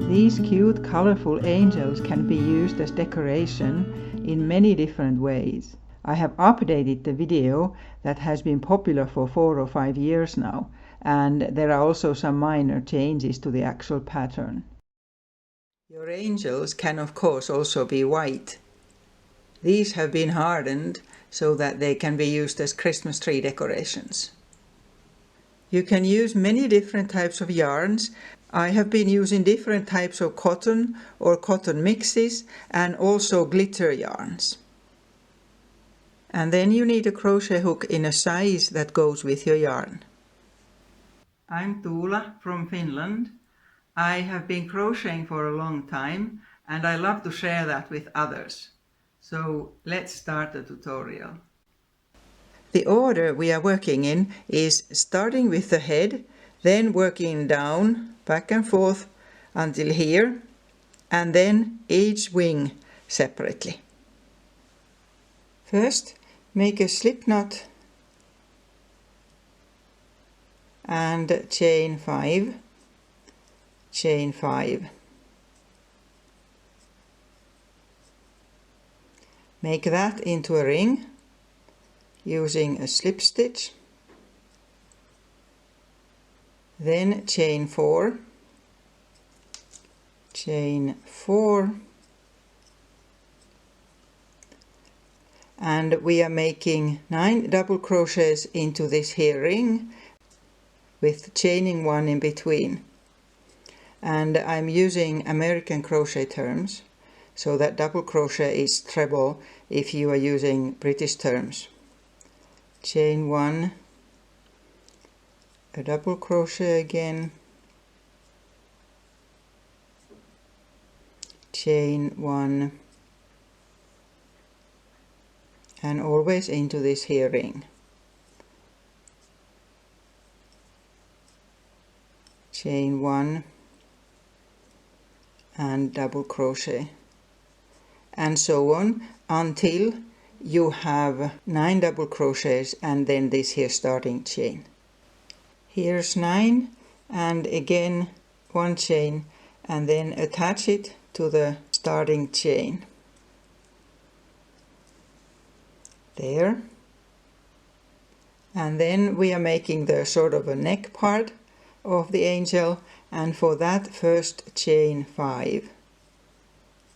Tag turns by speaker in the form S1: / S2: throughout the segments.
S1: These cute, colorful angels can be used as decoration in many different ways. I have updated the video that has been popular for 4 or 5 years now, and there are also some minor changes to the actual pattern. Your angels can of course also be white. These have been hardened so that they can be used as Christmas tree decorations. You can use many different types of yarns. I have been using different types of cotton or cotton mixes and also glitter yarns. And then you need a crochet hook in a size that goes with your yarn. I'm Tuula from Finland. I have been crocheting for a long time and I love to share that with others. So let's start the tutorial. The order we are working in is starting with the head, then working down, back and forth until here, and then each wing separately. First, make a slip knot and chain 5, chain 5. Make that into a ring using a slip stitch, then chain 4, chain 4, and we are making 9 double crochets into this here ring with chaining 1 in between. And I'm using American crochet terms, so that double crochet is treble if you are using British terms. Chain 1, a double crochet again, chain 1, and always into this here ring. Chain 1 and double crochet, and so on until you have 9 double crochets and then this here starting chain. Here's 9 and again 1 chain and then attach it to the starting chain. There. And then we are making the sort of a neck part of the angel, and for that first chain 5.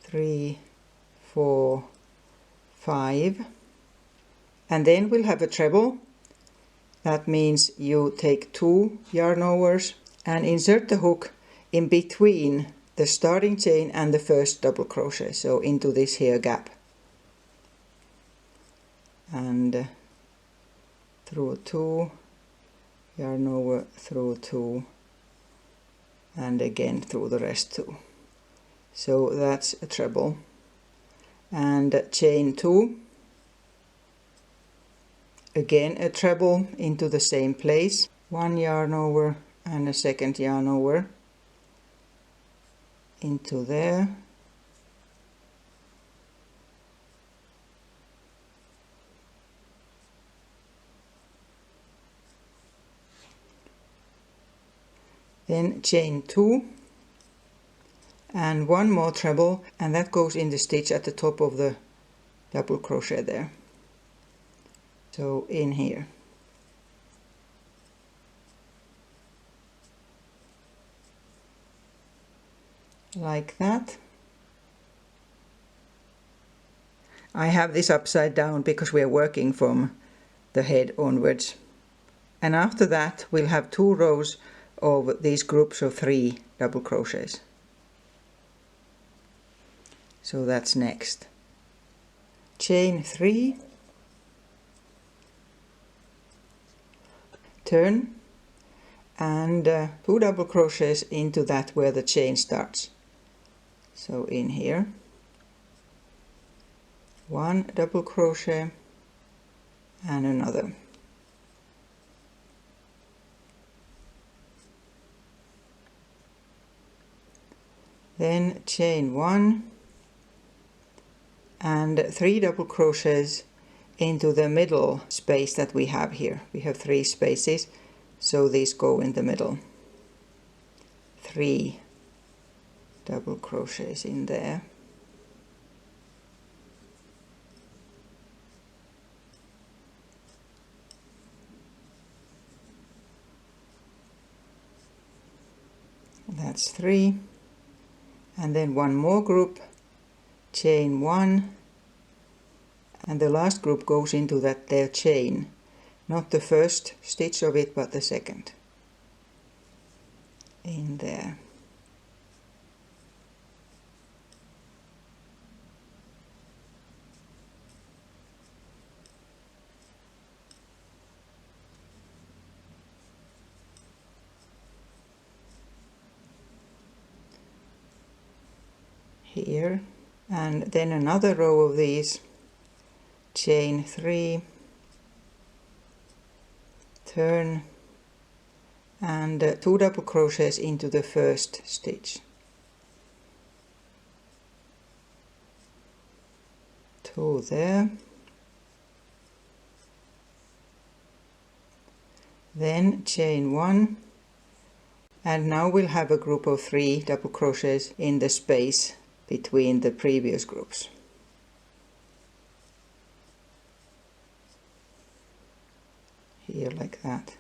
S1: 3, 4, 5, and then we'll have a treble. That means you take 2 yarn overs and insert the hook in between the starting chain and the first double crochet, so into this here gap, and through 2, yarn over, through 2, and again through the rest 2. So that's a treble. And chain 2, again a treble into the same place, 1 yarn over and a second yarn over into there, then chain 2 and 1 more treble, and that goes in the stitch at the top of the double crochet there, so in here. Like that. I have this upside down because we are working from the head onwards, and after that we'll have 2 rows of these groups of 3 double crochets. So that's next. Chain 3, turn, and 2 double crochets into that where the chain starts. So in here, 1 double crochet and another. Then chain 1 and 3 double crochets into the middle space that we have here. We have 3 spaces, so these go in the middle. 3 double crochets in there. That's 3, and then one more group, chain 1, and the last group goes into that there chain, not the first stitch of it but the second in there. Here, and then another row of these, chain 3, turn, and 2 double crochets into the first stitch, 2 there, then chain 1, and now we'll have a group of 3 double crochets in the space between the previous groups. Here like that.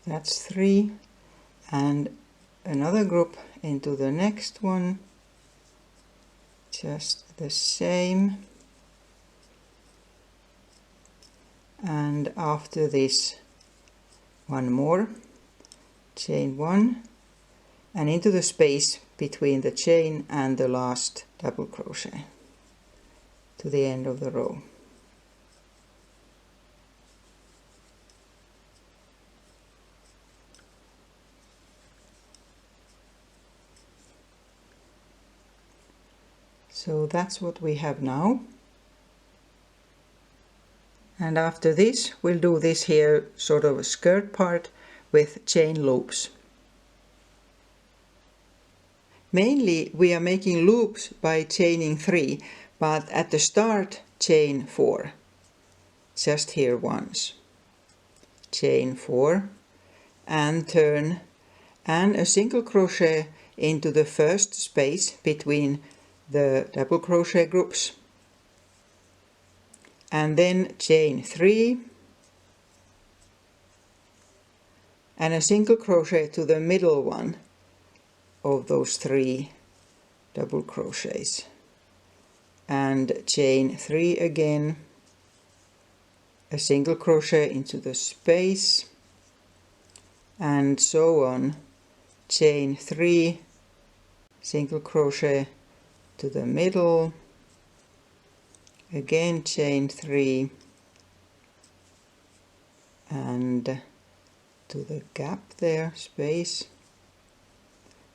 S1: That's 3, and another group into the next one, just the same. And after this, one more, chain 1, and into the space between the chain and the last double crochet to the end of the row. So that's what we have now. And after this, we'll do this here sort of a skirt part with chain loops. Mainly we are making loops by chaining 3, but at the start chain 4. Just here once. Chain 4 and turn, and a single crochet into the first space between the double crochet groups. And then chain 3 and a single crochet to the middle one of those 3 double crochets, and chain 3 again, a single crochet into the space, and so on. Chain 3, single crochet to the middle, again chain 3, and to the gap there, space,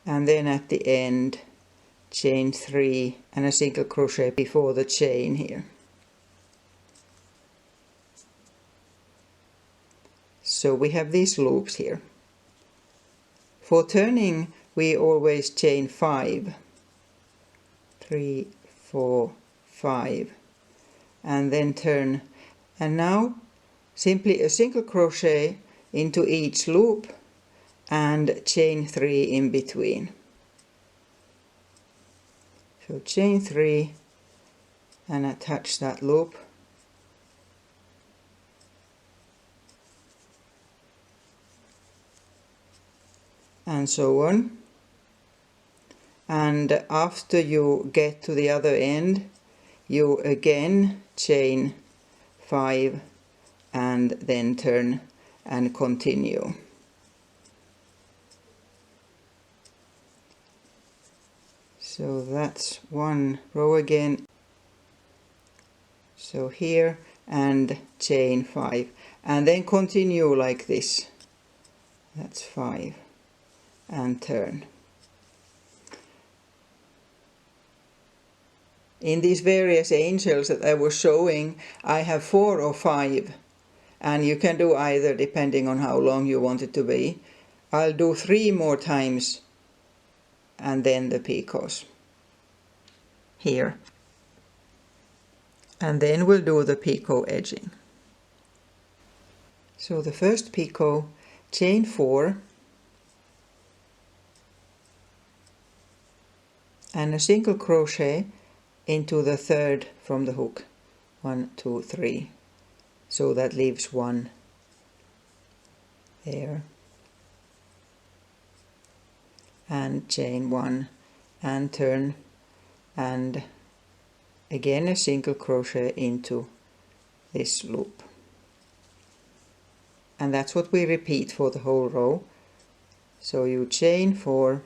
S1: and then at the end chain 3 and a single crochet before the chain here. So we have these loops here. For turning we always chain 5, 3, 4, 5, and then turn, and now simply a single crochet into each loop and chain 3 in between. So chain 3 and attach that loop, and so on. And after you get to the other end, you again chain 5 and then turn and continue. So that's one row again. So here and chain 5 and then continue like this. That's 5 and turn. In these various angels that I was showing, I have 4 or 5, and you can do either depending on how long you want it to be. I'll do 3 more times and then the picots. Here. And then we'll do the picot edging. So the first picot, chain 4 and a single crochet into the third from the hook. 1, 2, 3. So that leaves 1 there. And chain 1 and turn, and again a single crochet into this loop. And that's what we repeat for the whole row. So you chain 4,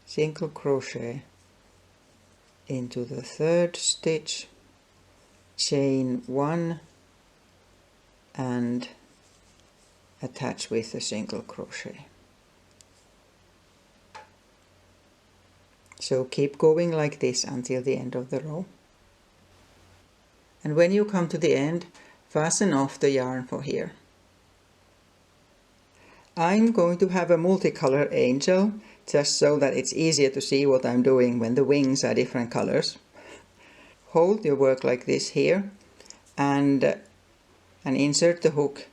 S1: single crochet into the third stitch, chain 1 and attach with a single crochet. So keep going like this until the end of the row. And when you come to the end, fasten off the yarn for here. I'm going to have a multicolor angel, just so that it's easier to see what I'm doing when the wings are different colors. Hold your work like this here and insert the hook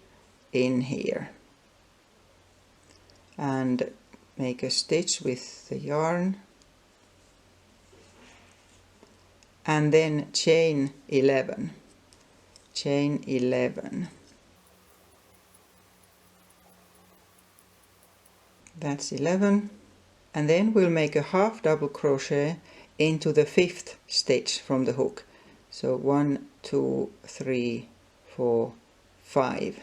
S1: in here. And make a stitch with the yarn. And then chain 11. Chain 11. That's 11. And then we'll make a half double crochet into the 5th stitch from the hook. So 1, 2, 3, 4, 5.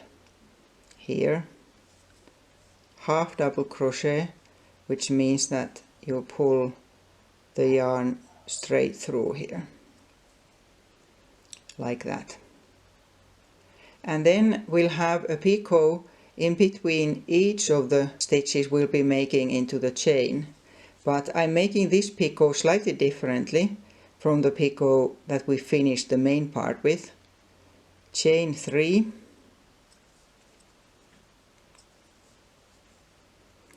S1: Here. Half double crochet, which means that you pull the yarn straight through here. Like that. And then we'll have a picot in between each of the stitches we'll be making into the chain. But I'm making this picot slightly differently from the picot that we finished the main part with. Chain 3.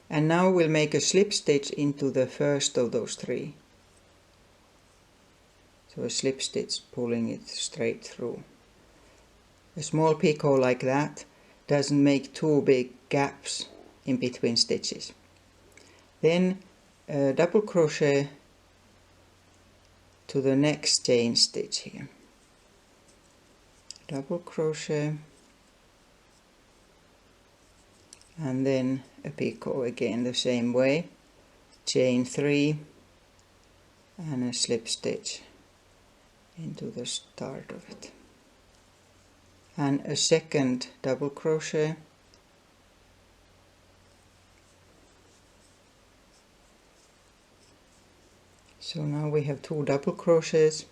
S1: And now we'll make a slip stitch into the first of those 3. So a slip stitch pulling it straight through. A small picot like that doesn't make too big gaps in between stitches. Then a double crochet to the next chain stitch here. Double crochet and then a picot again the same way. Chain 3 and a slip stitch into the start of it. And a second double crochet. So now we have 2 double crochets.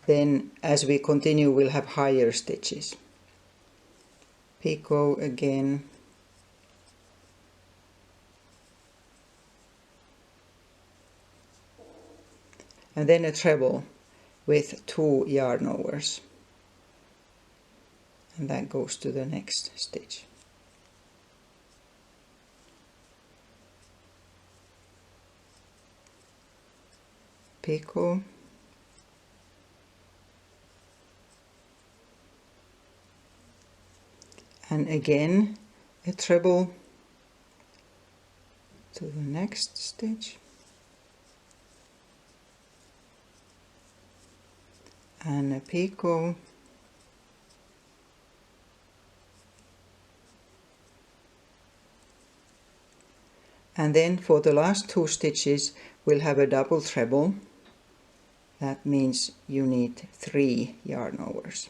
S1: Then as we continue we'll have higher stitches. Picot again. And then a treble with 2 yarn overs. And that goes to the next stitch. Picot. And again a treble to the next stitch. And a picot. And then for the last 2 stitches we'll have a double treble. That means you need 3 yarn overs.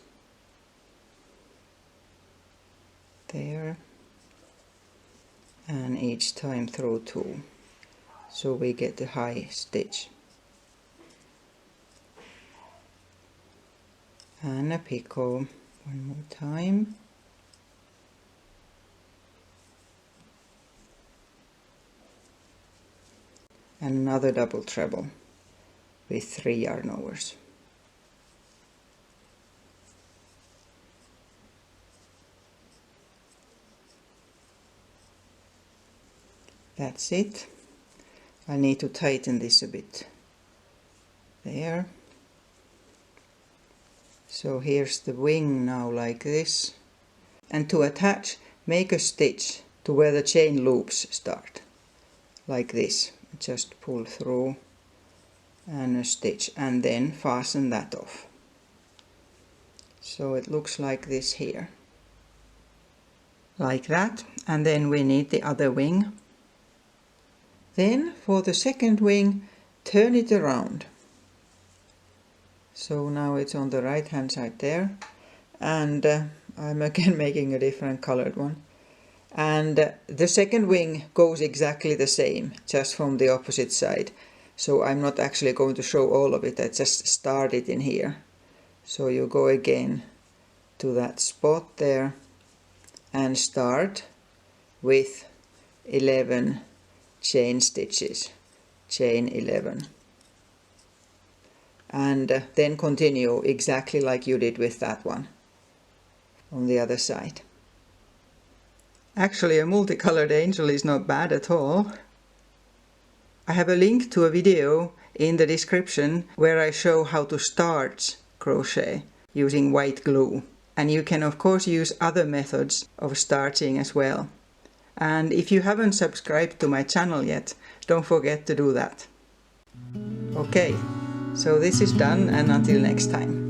S1: There. And each time through 2. So we get a high stitch. And a picot one more time. And another double treble with 3 yarn overs. That's it. I need to tighten this a bit. there. So here's the wing now like this. And to attach, make a stitch to where the chain loops start. Like this. Just pull through and a stitch and then fasten that off. So it looks like this here. Like that. And then we need the other wing. Then for the second wing, turn it around. So now it's on the right hand side there. And I'm again making a different colored one. And the second wing goes exactly the same, just from the opposite side. So I'm not actually going to show all of it, I just start it in here. So you go again to that spot there and start with 11 chain stitches, chain 11. And then continue exactly like you did with that one on the other side. Actually, a multicolored angel is not bad at all. I have a link to a video in the description where I show how to start crochet using white glue. And you can of course use other methods of starting as well. And if you haven't subscribed to my channel yet, don't forget to do that. Okay, so this is done, and until next time.